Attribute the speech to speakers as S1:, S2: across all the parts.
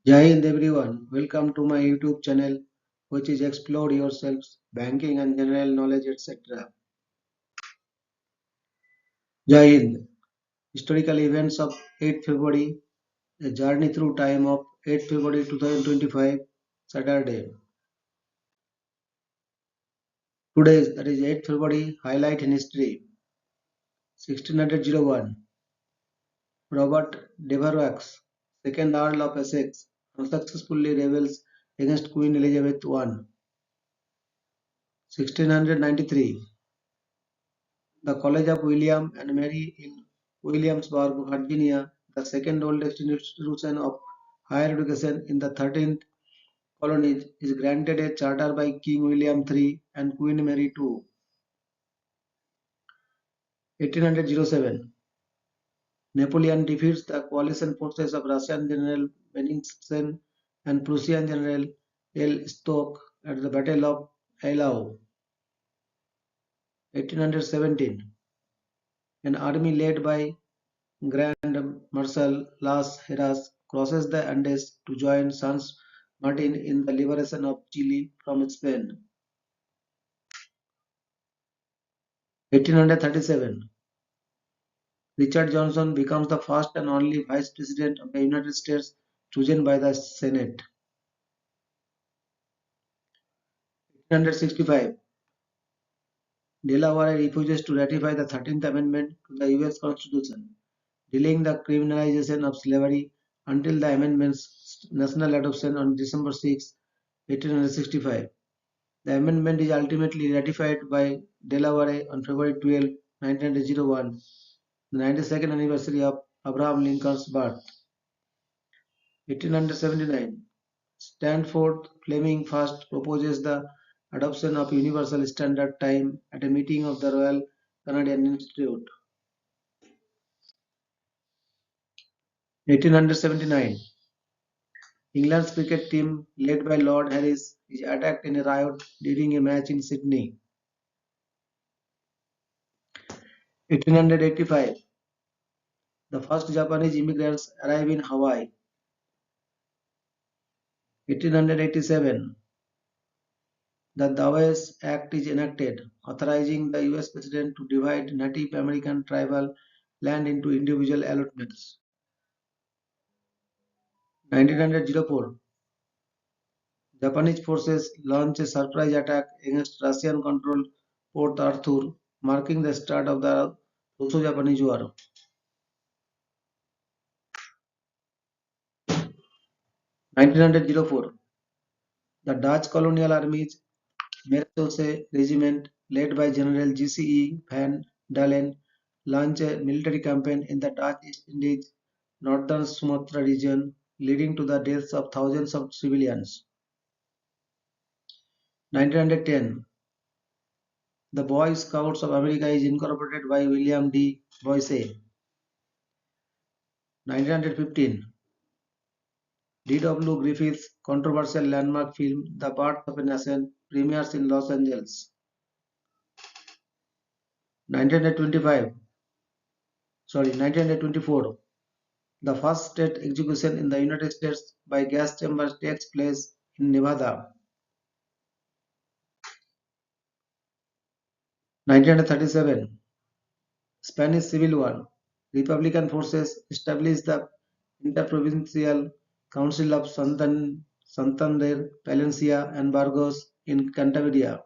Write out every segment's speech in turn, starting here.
S1: Jai Hind everyone, welcome to my YouTube channel which is Explore Yourselves, Banking and General Knowledge etc. Jai Hind, historical events of 8 February, a journey through time of 8 February 2025, Saturday. Today, that is 8 February, highlight in history. 1601, Robert Devereux, second Earl of Essex, unsuccessfully rebels against Queen Elizabeth I. 1693, the College of William and Mary in Williamsburg, Virginia, the second oldest institution of higher education in the 13th colony, is granted a charter by King William III and Queen Mary II. 1807, Napoleon defeats the coalition forces of Russian General Bennigsen and Prussian General L. Stock at the Battle of Eylau. 1817, an army led by Grand Marshal Las Heras crosses the Andes to join San Martin in the liberation of Chile from Spain. 1837, Richard Johnson becomes the first and only Vice President of the United States chosen by the Senate. 1865, Delaware refuses to ratify the 13th Amendment to the U.S. Constitution, delaying the criminalization of slavery until the amendment's national adoption on December 6, 1865. The amendment is ultimately ratified by Delaware on February 12, 1901, the 92nd anniversary of Abraham Lincoln's birth. 1879, Stanford Fleming first proposes the adoption of Universal Standard Time at a meeting of the Royal Canadian Institute. 1879, England's cricket team, led by Lord Harris, is attacked in a riot during a match in Sydney. 1885, the first Japanese immigrants arrive in Hawaii. 1887, the Dawes Act is enacted, authorizing the US President to divide Native American tribal land into individual allotments. 1904, Japanese forces launch a surprise attack against Russian-controlled Port Arthur, marking the start of the Russo-Japanese War. 1904, the Dutch colonial army's Marechaussee Regiment, led by General G.C.E. van Dalen, launched a military campaign in the Dutch East Indies, northern Sumatra region, leading to the deaths of thousands of civilians. 1910, the Boy Scouts of America is incorporated by William D. Boyce. 1915, D.W. Griffith's controversial landmark film The Birth of a Nation premieres in Los Angeles. 1924, the first state execution in the United States by gas chamber takes place in Nevada. 1937, Spanish Civil War. Republican forces established the Interprovincial Council of Santander, Palencia, and Burgos in Cantabria.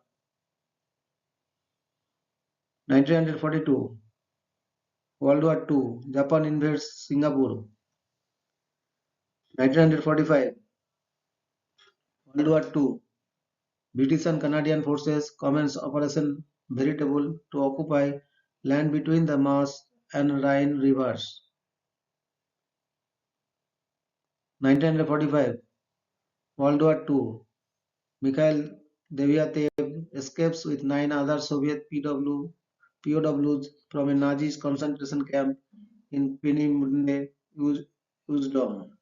S1: 1942, World War II. Japan invades Singapore. 1945, World War II. British and Canadian forces commence Operation Veritable to occupy land between the Maas and Rhine rivers. 1945, World War II. Mikhail Deviatev escapes with 9 other Soviet POWs from a Nazi concentration camp in Peenemünde, Usedom.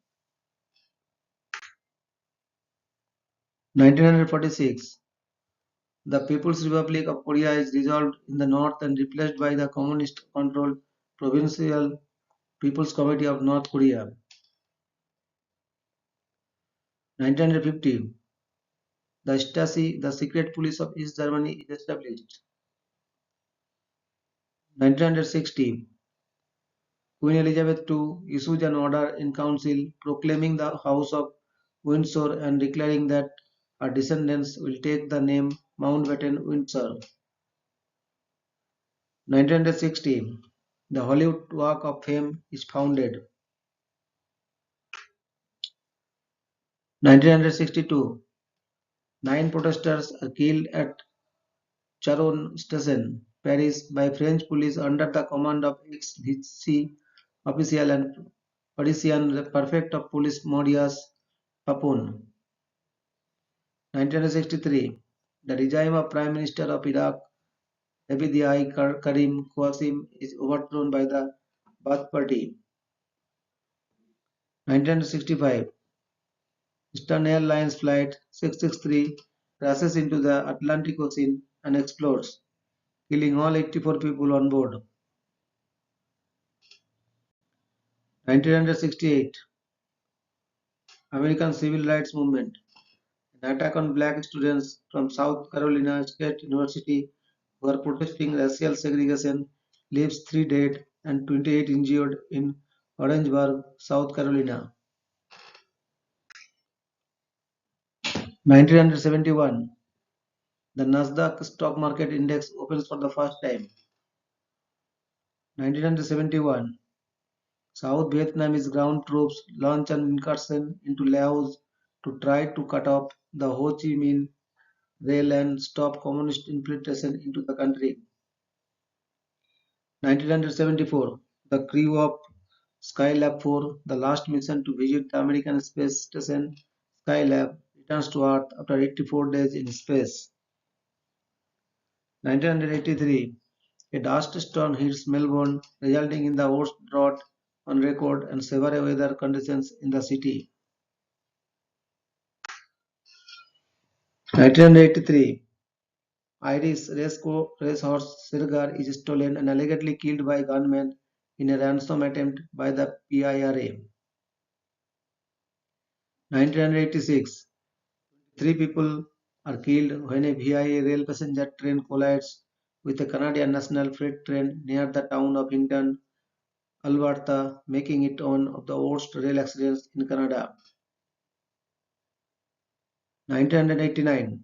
S1: 1946, the People's Republic of Korea is dissolved in the north and replaced by the communist-controlled Provincial People's Committee of North Korea. 1950, the Stasi, the secret police of East Germany, is established. 1960, Queen Elizabeth II issued an order in council proclaiming the House of Windsor and declaring that her descendants will take the name Mountbatten-Windsor. 1960, the Hollywood Walk of Fame is founded. 1962, nine protesters are killed at Charon Station, Paris, by French police under the command of ex-Vichy official and Parisian prefect of police Maurice Papon. 1963, the regime of Prime Minister of Iraq Abdi Karim Qasim is overthrown by the Baath Party. 1965, Eastern Airlines Flight 663 crashes into the Atlantic Ocean and explodes, killing all 84 people on board. 1968, American Civil Rights Movement. An attack on black students from South Carolina State University who are protesting racial segregation leaves 3 dead and 28 injured in Orangeburg, South Carolina. 1971, the Nasdaq stock market index opens for the first time. 1971, South Vietnamese ground troops launch an incursion into Laos to try to cut off the Ho Chi Minh Rail and stop communist infiltration into the country. 1974, the crew of Skylab 4, the last mission to visit the American space station Skylab, returns to Earth after 84 days in space. 1983, a dust storm hits Melbourne, resulting in the worst drought on record and severe weather conditions in the city. 1983, Irish racehorse Sirgar is stolen and allegedly killed by gunmen in a ransom attempt by the PIRA. 1986, three people are killed when a VIA rail passenger train collides with a Canadian national freight train near the town of Hinton, Alberta, making it one of the worst rail accidents in Canada. 1989,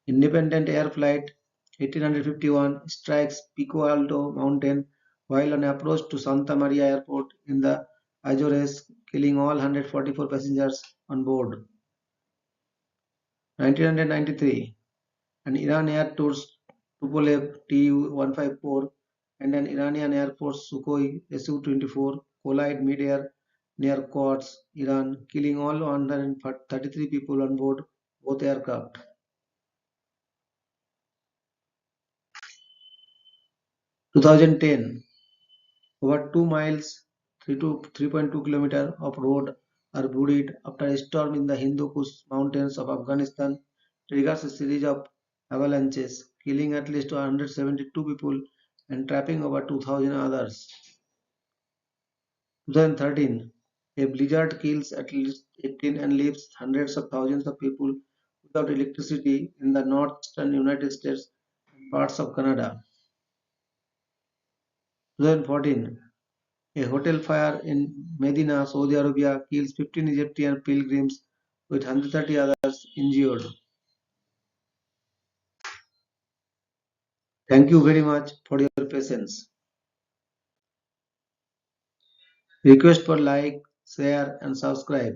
S1: Independent Air Flight 1851 strikes Pico Alto Mountain while on approach to Santa Maria Airport in the Azores, killing all 144 passengers on board. 1993, an Iran Air Tours Tupolev Tu-154 and an Iranian Air Force Sukhoi Su-24 collide mid-air near Quds, Iran, killing all 133 people on board both aircraft. 2010, over 2 miles (3 to 3.2 kilometers) of road are buried after a storm in the Hindu Kush mountains of Afghanistan triggers a series of avalanches, killing at least 172 people and trapping over 2,000 others. 2013, a blizzard kills at least 18 and leaves hundreds of thousands of people without electricity in the northeastern United States and parts of Canada. 2014, a hotel fire in Medina, Saudi Arabia kills 15 Egyptian pilgrims with 130 others injured. Thank you very much for your patience. Request for like, share and subscribe.